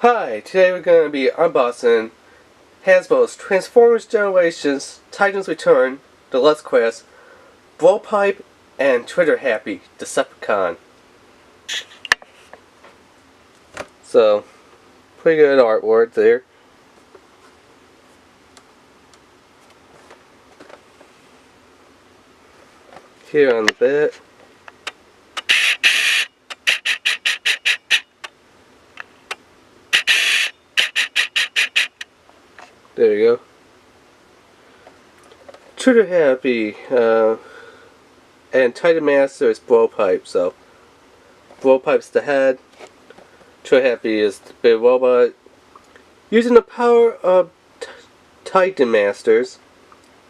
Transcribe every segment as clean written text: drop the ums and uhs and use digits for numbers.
Hi, today we're going to be unboxing HASBRO's Transformers Generations Titans Return Deluxe Quest Blowpipe and Triggerhappy Decepticon. So, pretty good artwork there. Here on the bit. There you go. Triggerhappy and Titan Master is Blowpipe, so Blowpipe's the head, Triggerhappy is the big robot. Using the power of Titan Masters,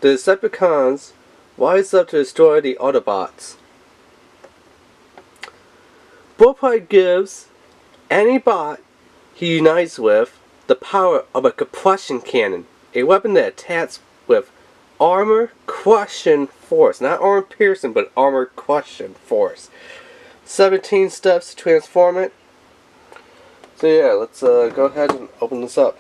the Decepticons rise up to destroy the Autobots. Blowpipe gives any bot he unites with the power of a compression cannon, a weapon that attacks with armor crushing force. Not armor piercing, but armor crushing force. 17 steps to transform it. So yeah, let's go ahead and open this up.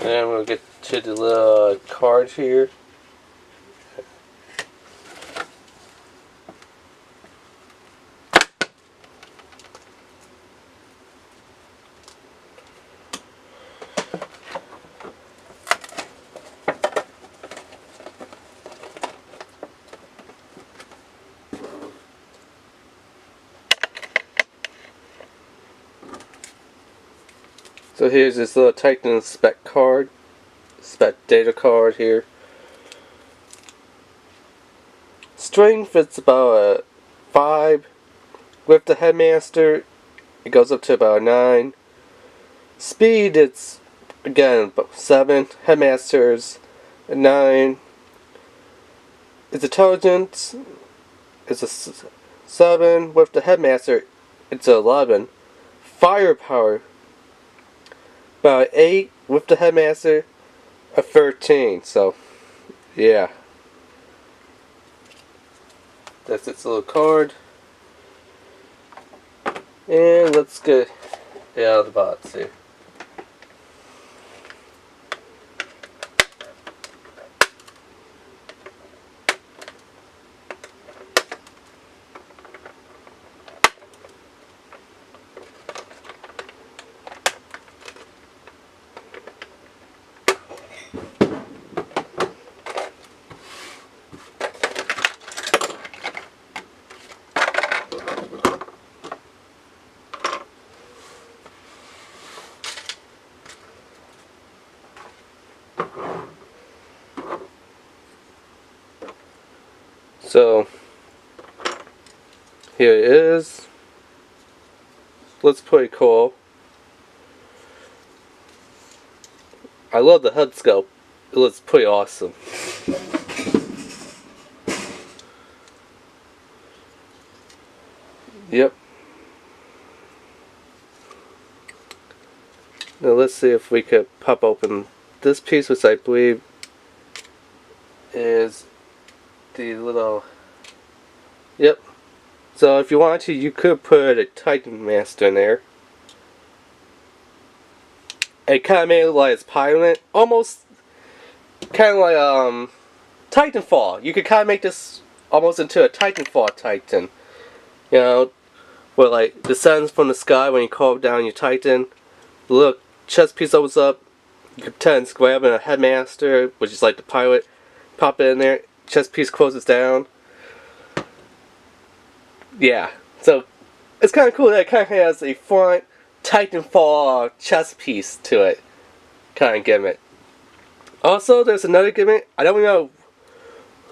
And we'll get to the little card here. So here's this little Titan spec card, spec data card here. Strength, it's about a 5. With the Headmaster, it goes up to about a 9. Speed, it's again about 7. Headmaster's a 9. Its intelligence, it's a 7. With the Headmaster, it's a 11. Firepower, about 8. With the Headmaster, a 13. So, yeah. That's its little card. And let's get it out of the box here. So, here it is. Looks pretty cool. I love the head sculpt. It looks pretty awesome. Yep. Now let's see if we could pop open this piece, which I believe is the little Yep. So if you want to, you could put a Titan Master in there. It kind of made it like it's pilot, almost kind of like Titanfall. You could kind of make this almost into a Titanfall Titan. You know, where like descends from the sky when you call down your Titan. The little chest piece opens up. You can pretend it's grabbing a headmaster, which is like the pilot. Pop it in there. Chest piece closes down. Yeah, so it's kind of cool that it kind of has a front Titanfall chest piece to it. Kind of gimmick. Also, there's another gimmick. I don't know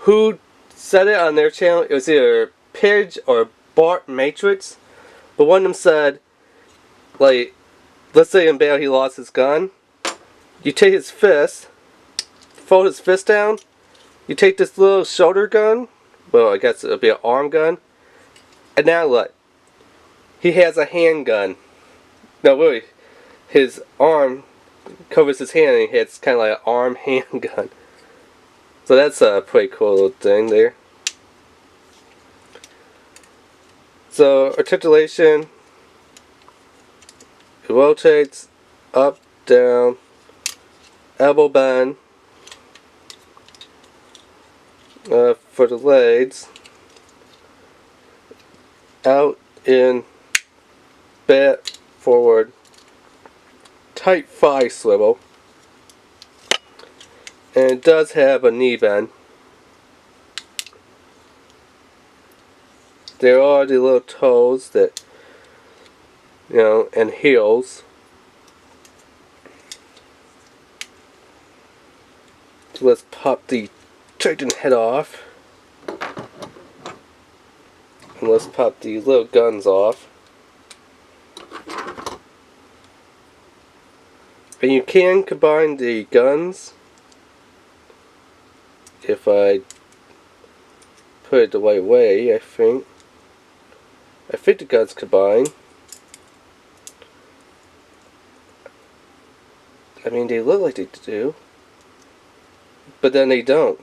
who said it on their channel. It was either Pidge or Bart Matrix. But one of them said, like, let's say in battle he lost his gun. You take his fist, fold his fist down. You take this little shoulder gun. Well, I guess it'll be an arm gun. And now look. He has a handgun. No, really. His arm covers his hand and he has kind of like an arm handgun. So that's a pretty cool little thing there. So articulation, it rotates up, down, elbow bend. For the legs, out, in, back, forward, tight thigh swivel, and it does have a knee bend. There are the little toes that, you know, and heels. So let's pop the Titan head off. And let's pop the little guns off. And you can combine the guns if I put it the right way, I think. I think the guns combine. I mean, they look like they do. But then they don't.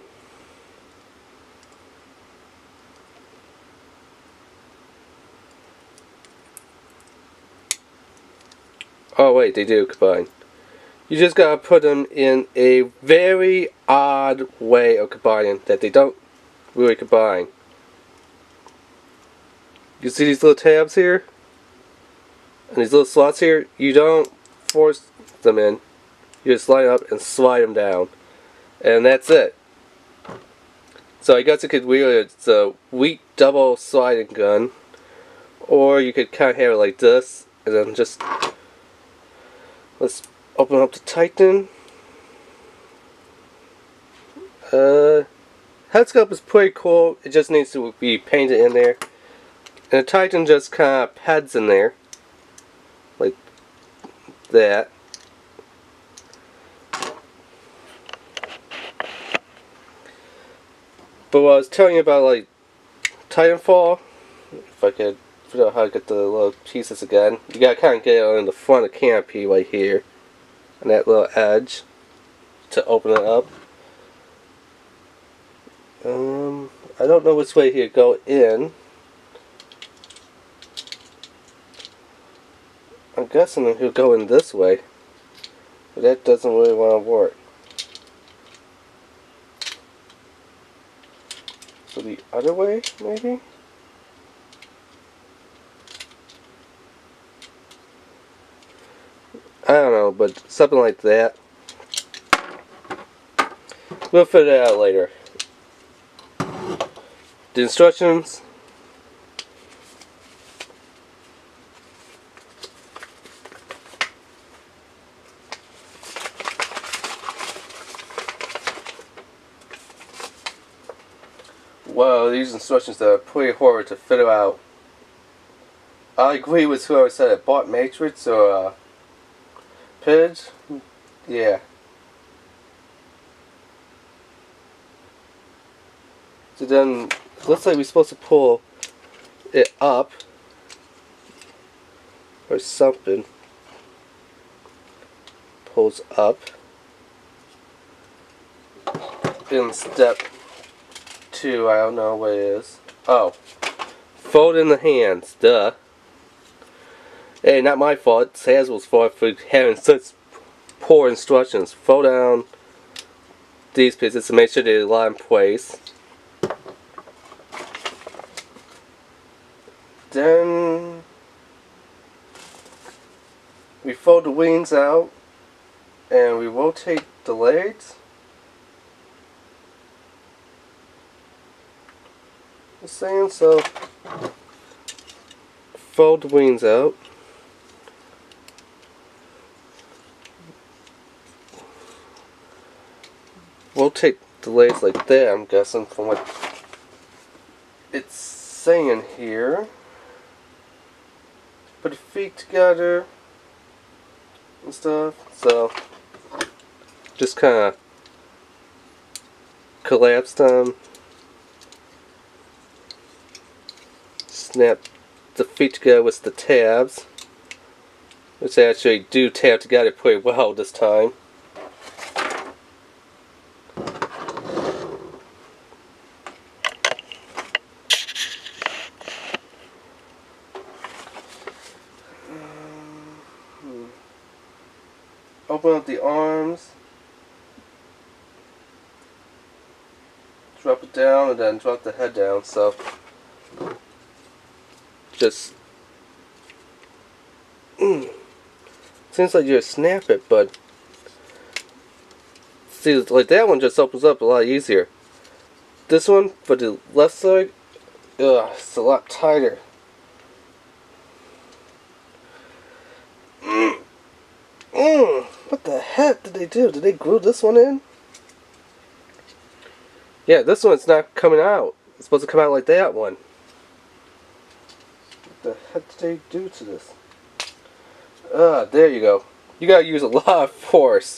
Oh wait, they do combine. You just gotta put them in a very odd way of combining that they don't really combine. You see these little tabs here? And these little slots here? You don't force them in. You just line up and slide them down. And that's it. So I guess you could really, it's a weak double sliding gun. Or you could kind of have it like this. And then just, let's open up the Titan. Head sculpt is pretty cool. It just needs to be painted in there. And the Titan just kind of pads in there. Like that. But what I was telling you about, like, Titanfall, if I could figure out how to get the little pieces again, you gotta kind of get it on the front of the canopy right here. And that little edge to open it up. I don't know which way here to go in. I'm guessing he'll go in this way. But that doesn't really want to work. So the other way, maybe? I don't know, but something like that. We'll figure it out later. The instructions. Wow, these instructions are pretty hard to figure out. I agree with whoever said it. Bart Matrix or Pidge? Yeah. So then, it looks like we're supposed to pull it up. Or something. Pulls up. In step 2, I don't know what it is. Oh. Fold in the hands, duh. Hey, not my fault. It's HASBRO's fault for having such poor instructions. Fold down these pieces to make sure they lie in place. Then we fold the wings out and we rotate the legs. The same, so fold the wings out. Rotate the legs like that, I'm guessing, from what it's saying here. Put the feet together and stuff, so just kind of collapse them. Snap the feet together with the tabs, which they actually do tab together pretty well this time. Open up the arms, drop it down, and then drop the head down. So just seems like you snap it, but see, like that one just opens up a lot easier. This one for the left side, it's a lot tighter. What the heck did they do? Did they glue this one in? Yeah, this one's not coming out. It's supposed to come out like that one. What the heck did they do to this? There you go. You gotta use a lot of force.